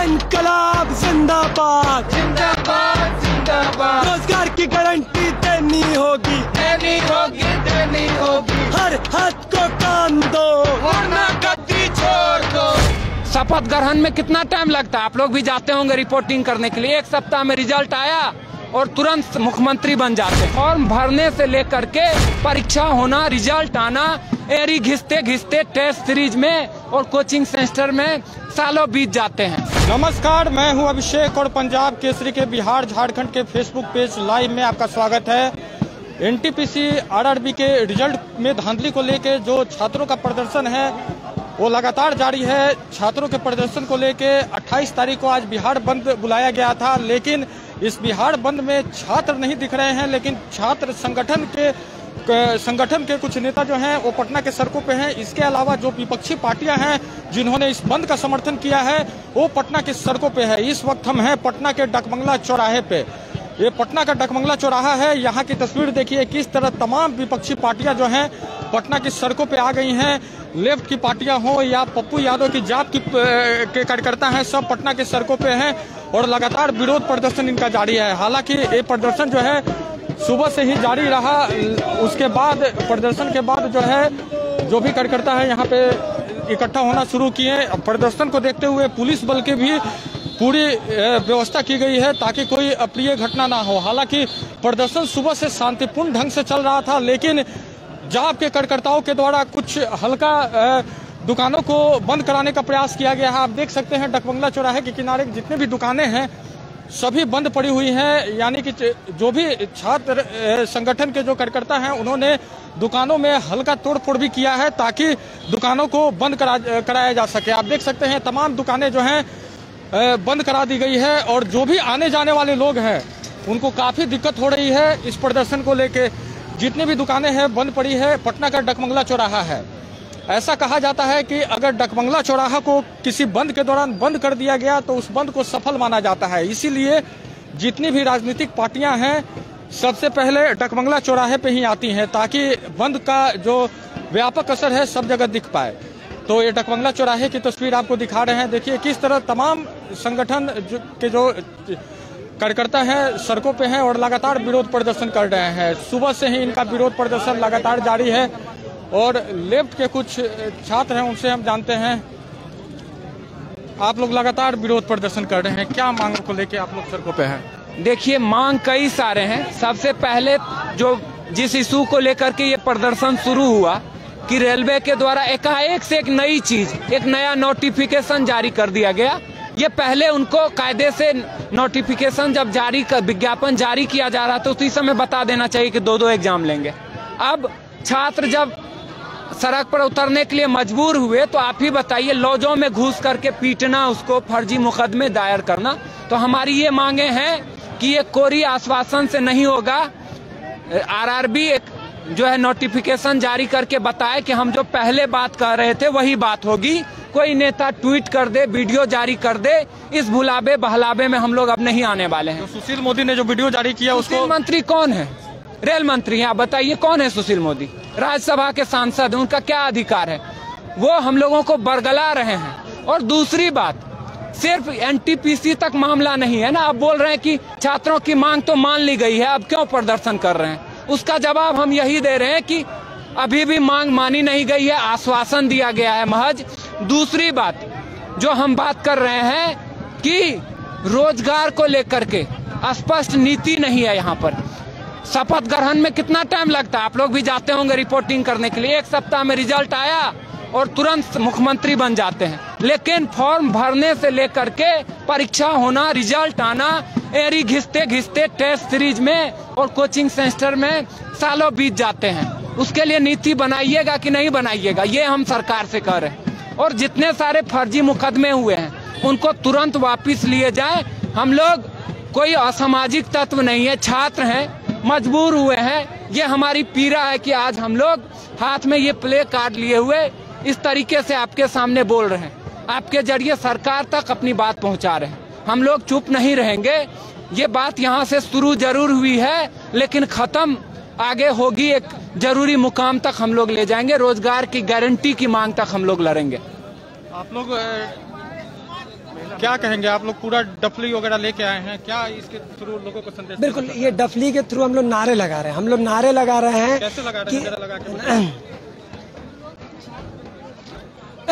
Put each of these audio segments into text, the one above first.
इनकलाब जिंदाबाद जिंदाबाद जिंदाबाद। रोजगार की गारंटी देनी होगी, देनी होगी, देनी होगी। हर हद को काम दो, वरना गद्दी छोड़ दो। शपथ ग्रहण में कितना टाइम लगता है? आप लोग भी जाते होंगे रिपोर्टिंग करने के लिए। एक सप्ताह में रिजल्ट आया और तुरंत मुख्यमंत्री बन जाते। फॉर्म भरने से लेकर के परीक्षा होना, रिजल्ट आना, एरी घिसते घिसते टेस्ट सीरीज में और कोचिंग सेंटर में सालों बीत जाते हैं। नमस्कार, मैं हूं अभिषेक और पंजाब केसरी के बिहार झारखंड के फेसबुक पेज लाइव में आपका स्वागत है। एनटीपीसी आरआरबी के रिजल्ट में धांधली को लेकर जो छात्रों का प्रदर्शन है वो लगातार जारी है। छात्रों के प्रदर्शन को लेकर 28 तारीख को आज बिहार बंद बुलाया गया था, लेकिन इस बिहार बंद में छात्र नहीं दिख रहे हैं। लेकिन छात्र संगठन के कुछ नेता जो हैं वो पटना के सड़कों पे हैं। इसके अलावा जो विपक्षी पार्टियां हैं जिन्होंने इस बंद का समर्थन किया है वो पटना के सड़कों पे है। इस वक्त हम हैं पटना के डकबंगला चौराहे पे। ये पटना का डकबंगला चौराहा है। यहाँ की तस्वीर देखिए किस तरह तमाम विपक्षी पार्टियां जो हैं पटना की सड़कों पे आ गई हैं। लेफ्ट की पार्टियां हो या पप्पू यादव की जात के कार्यकर्ता हैं, सब पटना के सड़कों पे हैं और लगातार विरोध प्रदर्शन इनका जारी है। हालांकि ये प्रदर्शन जो है सुबह से ही जारी रहा। उसके बाद प्रदर्शन के बाद जो है जो भी कार्यकर्ता है यहाँ पे इकट्ठा होना शुरू किए। प्रदर्शन को देखते हुए पुलिस बल की भी पूरी व्यवस्था की गई है ताकि कोई अप्रिय घटना ना हो। हालांकि प्रदर्शन सुबह से शांतिपूर्ण ढंग से चल रहा था, लेकिन जाप के कार्यकर्ताओं के द्वारा कुछ हल्का दुकानों को बंद कराने का प्रयास किया गया है। आप देख सकते हैं डकबंगला चौराहे के किनारे जितने भी दुकानें हैं सभी बंद पड़ी हुई हैं। यानी कि जो भी छात्र संगठन के जो कार्यकर्ता हैं उन्होंने दुकानों में हल्का तोड़फोड़ भी किया है ताकि दुकानों को बंद कराया जा सके। आप देख सकते हैं तमाम दुकानें जो हैं बंद करा दी गई है और जो भी आने जाने वाले लोग हैं उनको काफी दिक्कत हो रही है। इस प्रदर्शन को लेके जितनी भी दुकानें हैं बंद पड़ी है। पटना का डकबंगला चौराहा है। ऐसा कहा जाता है कि अगर डकबंगला चौराहा को किसी बंद के दौरान बंद कर दिया गया तो उस बंद को सफल माना जाता है। इसीलिए जितनी भी राजनीतिक पार्टियां हैं सबसे पहले डकबंगला चौराहे पे ही आती हैं ताकि बंद का जो व्यापक असर है सब जगह दिख पाए। तो ये डकबंगला चौराहे की तस्वीर आपको दिखा रहे हैं। देखिए किस तरह तमाम संगठन के जो कार्यकर्ता हैं सड़कों पे हैं और लगातार विरोध प्रदर्शन कर रहे हैं। सुबह से ही इनका विरोध प्रदर्शन लगातार जारी है और लेफ्ट के कुछ छात्र हैं उनसे हम जानते हैं। आप लोग लगातार विरोध प्रदर्शन कर रहे हैं, क्या मांगों को लेके आप लोग सड़कों पे हैं? देखिए मांग कई सारे हैं। सबसे पहले जो जिस इशू को लेकर के ये प्रदर्शन शुरू हुआ कि रेलवे के द्वारा एकाएक से एक नई चीज, एक नया नोटिफिकेशन जारी कर दिया गया। ये पहले उनको कायदे से नोटिफिकेशन जब विज्ञापन जारी किया जा रहा था उसी समय बता देना चाहिए कि दो एग्जाम लेंगे। अब छात्र जब सड़क पर उतरने के लिए मजबूर हुए तो आप ही बताइए लॉजों में घुस करके पीटना, उसको फर्जी मुकदमे दायर करना। तो हमारी ये मांगे हैं कि ये कोरी आश्वासन से नहीं होगा। आरआरबी एक जो है नोटिफिकेशन जारी करके बताए कि हम जो पहले बात कर रहे थे वही बात होगी। कोई नेता ट्वीट कर दे, वीडियो जारी कर दे, इस भुलावे बहलावे में हम लोग अब नहीं आने वाले हैं। तो सुशील मोदी ने जो वीडियो जारी किया उसको मंत्री कौन है? रेल मंत्री हैं। आप बताइए कौन है सुशील मोदी? राज्यसभा के सांसद हैं, उनका क्या अधिकार है? वो हम लोगों को बरगला रहे हैं। और दूसरी बात, सिर्फ एनटीपीसी तक मामला नहीं है ना। आप बोल रहे हैं कि छात्रों की मांग तो मान ली गई है, अब क्यों प्रदर्शन कर रहे हैं? उसका जवाब हम यही दे रहे हैं कि अभी भी मांग मानी नहीं गई है, आश्वासन दिया गया है महज। दूसरी बात जो हम बात कर रहे हैं कि रोजगार को लेकर के स्पष्ट नीति नहीं है यहाँ पर। शपथ ग्रहण में कितना टाइम लगता है? आप लोग भी जाते होंगे रिपोर्टिंग करने के लिए। एक सप्ताह में रिजल्ट आया और तुरंत मुख्यमंत्री बन जाते हैं। लेकिन फॉर्म भरने से लेकर के परीक्षा होना, रिजल्ट आना, एरी घिसते घिसते टेस्ट सीरीज में और कोचिंग सेंटर में सालों बीत जाते हैं। उसके लिए नीति बनाइएगा कि नहीं बनाइएगा, ये हम सरकार से कह रहे हैं। और जितने सारे फर्जी मुकदमे हुए हैं उनको तुरंत वापिस लिए जाए। हम लोग कोई असामाजिक तत्व नहीं है, छात्र हैं, मजबूर हुए हैं। ये हमारी पीड़ा है कि आज हम लोग हाथ में ये प्ले कार्ड लिए हुए इस तरीके से आपके सामने बोल रहे हैं, आपके जरिए सरकार तक अपनी बात पहुंचा रहे हैं। हम लोग चुप नहीं रहेंगे। ये बात यहाँ से शुरू जरूर हुई है लेकिन खत्म आगे होगी। एक जरूरी मुकाम तक हम लोग ले जाएंगे। रोजगार की गारंटी की मांग तक हम लोग लड़ेंगे। आप लोग क्या कहेंगे आप लोग? पूरा डफली वगैरह लेके आए हैं, क्या इसके थ्रू लोगों को संदेश? बिल्कुल, ये डफली के थ्रू हम लोग नारे लगा रहे हैं। हम लोग नारे लगा रहे हैं। कैसे लगा रहे हैं? जरा लगा के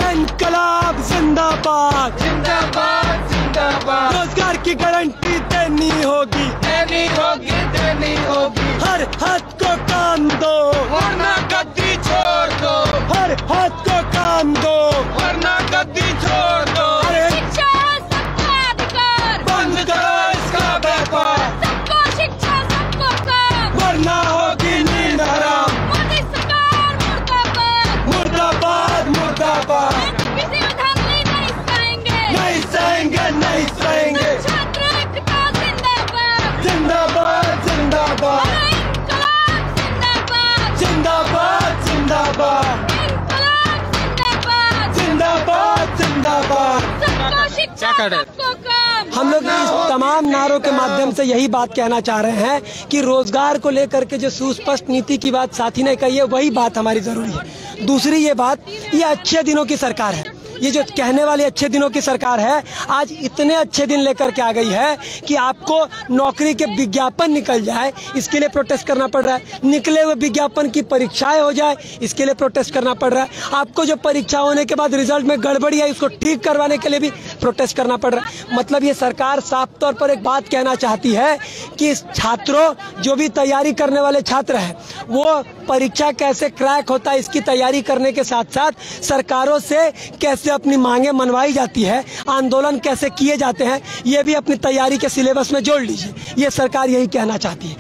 इनकलाब जिंदाबाद, जिंदाबाद जिंदाबाद। रोजगार की गारंटी देनी होगी, देनी होगी, देनी होगी। हर हाथ को काम दो, वरना गद्दी छोड़ दो, हर हाथ को काम दो, वरना गद्दी छोड़ दो। अरे शिक्षा सबका अधिकार, बंद करो इसका व्यापार, सबको शिक्षा सबको काम, वरना होगी नींद हराम। मोदी सरकार मुर्दाबाद, मुर्दाबाद मुर्दाबाद, किसी उधारी नहीं सहेंगे, नहीं सहेंगे नहीं सहेंगे। छात्र एकता जिंदाबाद, जिंदाबाद जिंदाबाद, इंकलाब जिंदाबाद, जिंदाबाद जिंदाबाद, इंकलाब जिंदाबाद, जिंदाबाद जिंदाबाद। सबको शिक्षा क्या कर रहे हैं? सबको काम। हम लोग इस तमाम नारों के माध्यम से यही बात कहना चाह रहे हैं कि रोजगार को लेकर के जो सुस्पष्ट नीति की बात साथी ने कही है, वही बात हमारी जरूरी है। दूसरी ये बात, ये अच्छे दिनों की सरकार है। ये जो कहने वाली अच्छे दिनों की सरकार है, आज इतने अच्छे दिन लेकर के आ गई है कि आपको नौकरी के विज्ञापन निकल जाए, इसके लिए प्रोटेस्ट करना पड़ रहा है। निकले हुए विज्ञापन की परीक्षाएं हो जाए, इसके लिए प्रोटेस्ट करना पड़ रहा है। आपको जो परीक्षा होने के बाद रिजल्ट में गड़बड़ी है, उसको ठीक करवाने के लिए भी प्रोटेस्ट करना पड़ रहा है। मतलब ये सरकार साफ तौर पर एक बात कहना चाहती है कि छात्रों, जो भी तैयारी करने वाले छात्र हैं, वो परीक्षा कैसे क्रैक होता है इसकी तैयारी करने के साथ साथ सरकारों से कैसे अपनी मांगे मनवाई जाती है, आंदोलन कैसे किए जाते हैं, ये भी अपनी तैयारी के सिलेबस में जोड़ लीजिए। ये सरकार यही कहना चाहती है।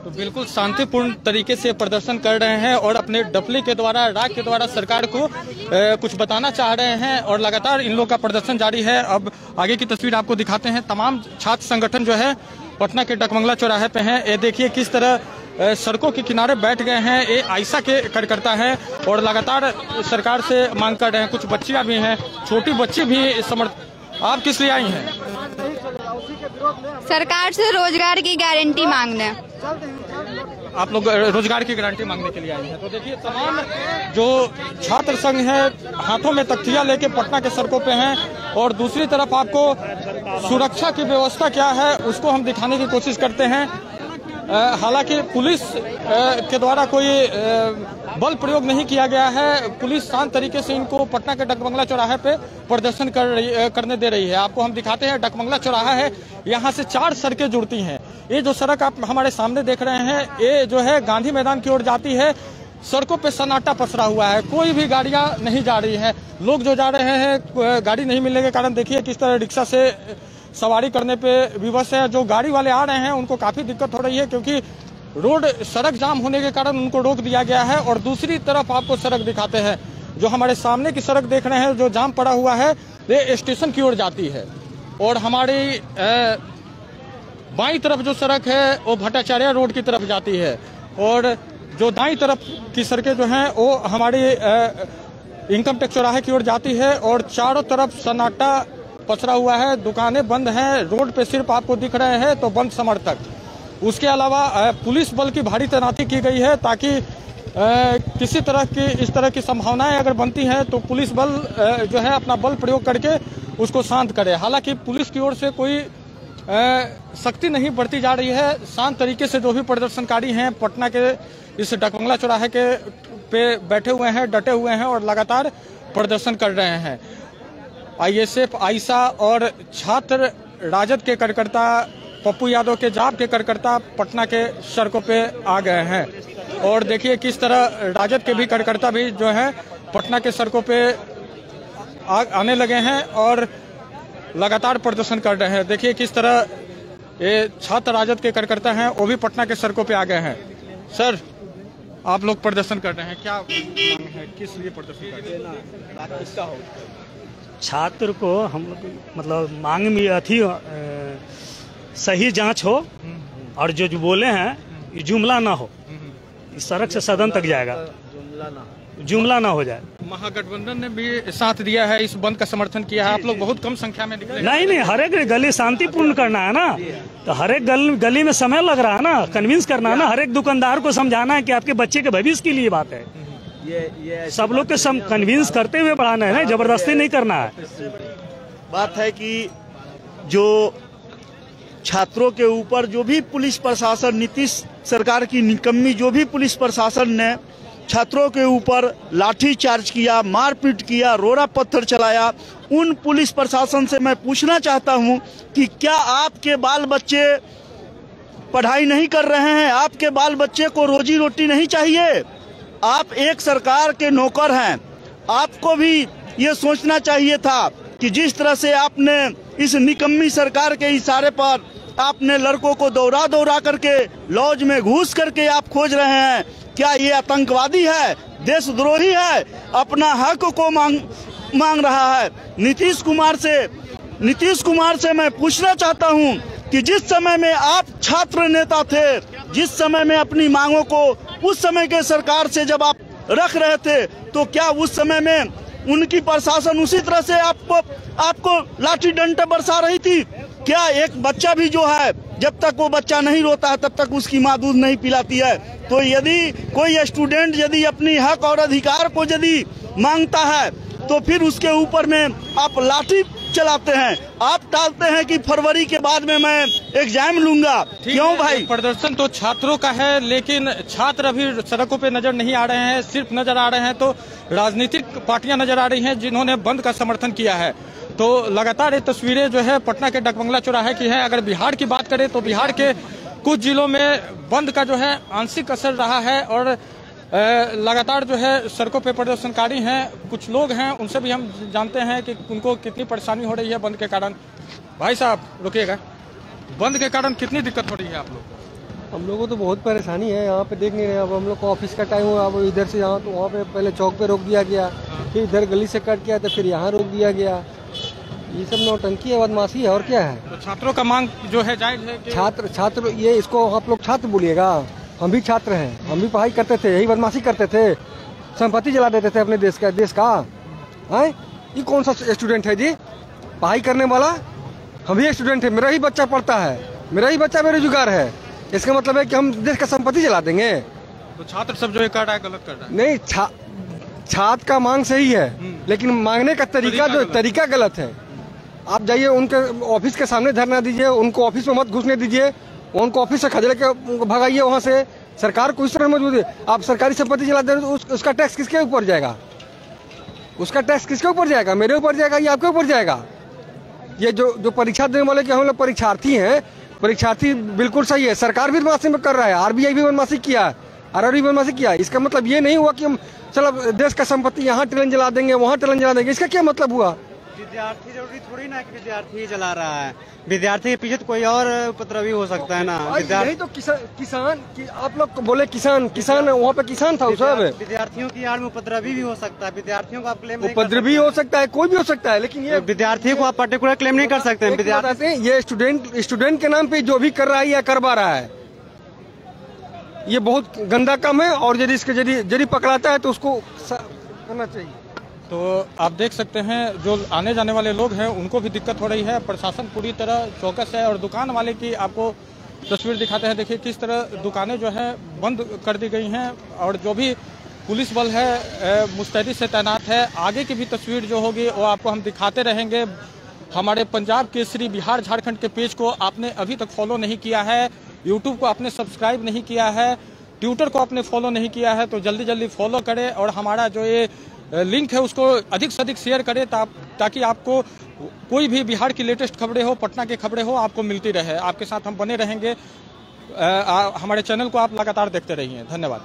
तो बिल्कुल शांतिपूर्ण तरीके से प्रदर्शन कर रहे हैं और अपने डफली के द्वारा, राग के द्वारा सरकार को कुछ बताना चाह रहे हैं और लगातार इन लोगों का प्रदर्शन जारी है। अब आगे की तस्वीर आपको दिखाते हैं। तमाम छात्र संगठन जो है पटना के डकमंगला चौराहे पे हैं। ये देखिए किस तरह सड़कों के किनारे बैठ गए हैं। ये आयशा के कार्यकर्ता हैं और लगातार सरकार से मांग कर रहे हैं। कुछ बच्चियां भी हैं, छोटी बच्ची भी आप किस लिए आई हैं? सरकार से रोजगार की गारंटी मांगने। आप लोग रोजगार की गारंटी मांगने के लिए आई हैं। तो देखिए तमाम जो छात्र संघ है हाथों में तख्तियां लेके पटना के सड़कों पे हैं और दूसरी तरफ आपको सुरक्षा की व्यवस्था क्या है उसको हम दिखाने की कोशिश करते हैं। हालांकि पुलिस के द्वारा कोई बल प्रयोग नहीं किया गया है। पुलिस शांत तरीके से इनको पटना के डकमंगला चौराहे पे प्रदर्शन करने दे रही है। आपको हम दिखाते हैं, डकमंगला चौराहा है, यहाँ से 4 सड़कें जुड़ती हैं। ये जो सड़क आप हमारे सामने देख रहे हैं, ये जो है गांधी मैदान की ओर जाती है। सड़कों पे सन्नाटा पसरा हुआ है, कोई भी गाड़ियां नहीं जा रही है। लोग जो जा रहे हैं, गाड़ी नहीं मिलने के कारण देखिए किस तरह रिक्शा से सवारी करने पे विवश है। जो गाड़ी वाले आ रहे हैं उनको काफी दिक्कत हो रही है क्योंकि रोड सड़क जाम होने के कारण उनको रोक दिया गया है। और दूसरी तरफ आपको सड़क दिखाते हैं, जो हमारे सामने की सड़क देख रहे हैं, जो जाम पड़ा हुआ है, ये स्टेशन की ओर जाती है। और हमारी बाईं तरफ जो सड़क है वो भट्टाचार्य रोड की तरफ जाती है और जो दाईं तरफ की सड़कें जो हैं वो हमारी इनकम टैक्स चौराहे की ओर जाती है। और चारों तरफ सन्नाटा पसरा हुआ है, दुकानें बंद हैं, रोड पे सिर्फ आपको दिख रहे हैं तो बंद समर्थक। उसके अलावा पुलिस बल की भारी तैनाती की गई है ताकि किसी तरह की इस तरह की संभावनाएं अगर बनती हैं तो पुलिस बल जो है अपना बल प्रयोग करके उसको शांत करे। हालांकि पुलिस की ओर से कोई सख्ती नहीं बरती जा रही है। शांत तरीके से जो भी प्रदर्शनकारी हैं पटना के इस डकमंगला चौराहे के पे बैठे हुए हैं, डटे हुए हैं और लगातार प्रदर्शन कर रहे हैं। आईएसएफ, आयशा और छात्र राजद के कार्यकर्ता, पप्पू यादव के जाप के कार्यकर्ता पटना के सड़कों पे आ गए हैं। और देखिए किस तरह राजद के भी कार्यकर्ता भी जो है पटना के सड़कों पे आने लगे हैं और लगातार प्रदर्शन कर रहे हैं। देखिए किस तरह ये छात्र राजद के कार्यकर्ता हैं वो भी पटना के सड़कों पे आ गए हैं। सर, आप लोग प्रदर्शन कर रहे हैं, क्या मांग है, किस लिए प्रदर्शन कर रहे हैं? छात्र को हम मतलब मांग में अथी सही जांच हो और जो बोले हैं ये जुमला ना हो। इस सड़क से सदन तक जाएगा, जुमला ना हो जाए। महागठबंधन ने भी साथ दिया है, इस बंद का समर्थन किया है। आप लोग बहुत कम संख्या में निकले। नहीं, हर एक गली शांतिपूर्ण करना है ना, तो हर एक गली में समय लग रहा है ना, कन्विंस करना है ना, हर एक दुकानदार को समझाना है कि आपके बच्चे के भविष्य के लिए बात है। ये सब लोग को कन्विंस करते हुए बढ़ाना है ना, जबरदस्ती नहीं करना है। बात है कि जो छात्रों के ऊपर जो भी पुलिस प्रशासन, नीतीश सरकार की निकम्मी जो भी पुलिस प्रशासन ने छात्रों के ऊपर लाठी चार्ज किया, मारपीट किया, रोड़ा पत्थर चलाया, उन पुलिस प्रशासन से मैं पूछना चाहता हूं कि क्या आपके बाल बच्चे पढ़ाई नहीं कर रहे हैं? आपके बाल बच्चे को रोजी रोटी नहीं चाहिए? आप एक सरकार के नौकर हैं, आपको भी ये सोचना चाहिए था कि जिस तरह से आपने इस निकम्मी सरकार के इशारे पर आपने लड़कों को दौड़ा दौड़ा करके लॉज में घुस करके आप खोज रहे हैं, क्या ये आतंकवादी है, देशद्रोही है, अपना हक को मांग रहा है? नीतीश कुमार से मैं पूछना चाहता हूं कि जिस समय में आप छात्र नेता थे, जिस समय में अपनी मांगों को उस समय के सरकार से जब आप रख रहे थे, तो क्या उस समय में उनकी प्रशासन उसी तरह से आपको लाठी डंडा बरसा रही थी? क्या एक बच्चा भी जो है, जब तक वो बच्चा नहीं रोता है तब तक उसकी माँ दूध नहीं पिलाती है? तो यदि कोई स्टूडेंट यदि अपनी हक और अधिकार को यदि मांगता है तो फिर उसके ऊपर में आप लाठी चलाते हैं, आप टालते हैं कि फरवरी के बाद में मैं एग्जाम लूंगा। क्यों भाई? प्रदर्शन तो छात्रों का है, लेकिन छात्र अभी सड़कों पे नजर नहीं आ रहे हैं। सिर्फ नजर आ रहे हैं तो राजनीतिक पार्टियां नजर आ रही हैं जिन्होंने बंद का समर्थन किया है। तो लगातार ये तस्वीरें जो है पटना के डकबंगला चौराहे की है। अगर बिहार की बात करें तो बिहार के कुछ जिलों में बंद का जो है आंशिक असर रहा है और लगातार जो है सड़कों पे प्रदर्शनकारी हैं, कुछ लोग हैं, उनसे भी हम जानते हैं कि उनको कितनी परेशानी हो रही है बंद के कारण। भाई साहब रुकिएगा, बंद के कारण कितनी दिक्कत हो रही है आप लोग? हम लोगों को तो बहुत परेशानी है, यहाँ पे देख नहीं रहे। अब हम लोग को ऑफिस का टाइम हुआ, अब इधर से यहाँ तो वहाँ पे पहले चौक पे रोक दिया गया, फिर इधर गली से कट किया तो फिर यहाँ रोक दिया गया। ये सब नौटंकी है, बदमाशी है, और क्या है? तो छात्रों का मांग जो है जायज है कि छात्र ये इसको आप लोग छात्र बोलिएगा, हम भी छात्र हैं, हम भी पढ़ाई करते थे, यही बदमाशी करते थे, संपत्ति जला देते थे अपने देश का है। ये कौन सा स्टूडेंट है जी पढ़ाई करने वाला? हम भी स्टूडेंट है, मेरा ही बच्चा पढ़ता है, मेरा ही बच्चा बेरोजगार है। इसका मतलब है कि हम देश का संपत्ति जला देंगे? तो छात्र सब जो कर रहा है गलत कर रहा है। नहीं, छात्र का मांग सही है, लेकिन मांगने का तरीका गलत है। आप जाइए उनके ऑफिस के सामने धरना दीजिए, उनको ऑफिस में मत घुसने दीजिए, उनको ऑफिस से खदेड़ के भगाइए वहाँ से। सरकार को इस तरह मजबूत है, आप सरकारी संपत्ति जला दे तो उसका टैक्स किसके ऊपर जाएगा? उसका टैक्स किसके ऊपर जाएगा? मेरे ऊपर जाएगा या आपके ऊपर जाएगा? ये जो परीक्षा देने वाले के हम लोग परीक्षार्थी हैं, परीक्षार्थी बिल्कुल सही है, सरकार भी बदमाशी में कर रहा है, RBI भी बदमाशी किया, RRB भी बदमाशी किया। इसका मतलब ये नहीं हुआ कि हम चलो देश का संपत्ति यहाँ ट्रेन जला देंगे, वहाँ ट्रेन जला देंगे। इसका क्या मतलब हुआ? विद्यार्थी जरूरी थोड़ी ना कि विद्यार्थी चला रहा है, विद्यार्थी के पीछे तो कोई और उपद्रवी हो सकता है ना। नहीं तो किसान आप लोग बोले किसान वहाँ पे किसान था सब। विद्यार्थियों की आड़ में उपद्रवी भी हो सकता है, विद्यार्थियों को आप क्लेम उपद्रवी हो सकता है, कोई भी हो सकता है, लेकिन ये विद्यार्थी को आप पर्टिकुलर क्लेम नहीं कर सकते हैं। विद्यार्थी ये स्टूडेंट के नाम पे जो भी कर रहा है या करवा रहा है, ये बहुत गंदा काम है। और यदि इसके यदि पकड़ाता है तो उसको करना चाहिए। तो आप देख सकते हैं जो आने जाने वाले लोग हैं उनको भी दिक्कत हो रही है, प्रशासन पूरी तरह चौकस है। और दुकान वाले की आपको तस्वीर दिखाते हैं, देखिए किस तरह दुकानें जो है बंद कर दी गई हैं और जो भी पुलिस बल है मुस्तैदी से तैनात है। आगे की भी तस्वीर जो होगी वो आपको हम दिखाते रहेंगे। हमारे पंजाब केसरी बिहार झारखंड के पेज को आपने अभी तक फॉलो नहीं किया है, यूट्यूब को आपने सब्सक्राइब नहीं किया है, ट्विटर को आपने फॉलो नहीं किया है, तो जल्दी फॉलो करें और हमारा जो ये लिंक है उसको अधिक से अधिक शेयर करें ताकि आपको कोई भी बिहार की लेटेस्ट खबरें हो, पटना की खबरें हो, आपको मिलती रहे। आपके साथ हम बने रहेंगे। हमारे चैनल को आप लगातार देखते रहिए। धन्यवाद।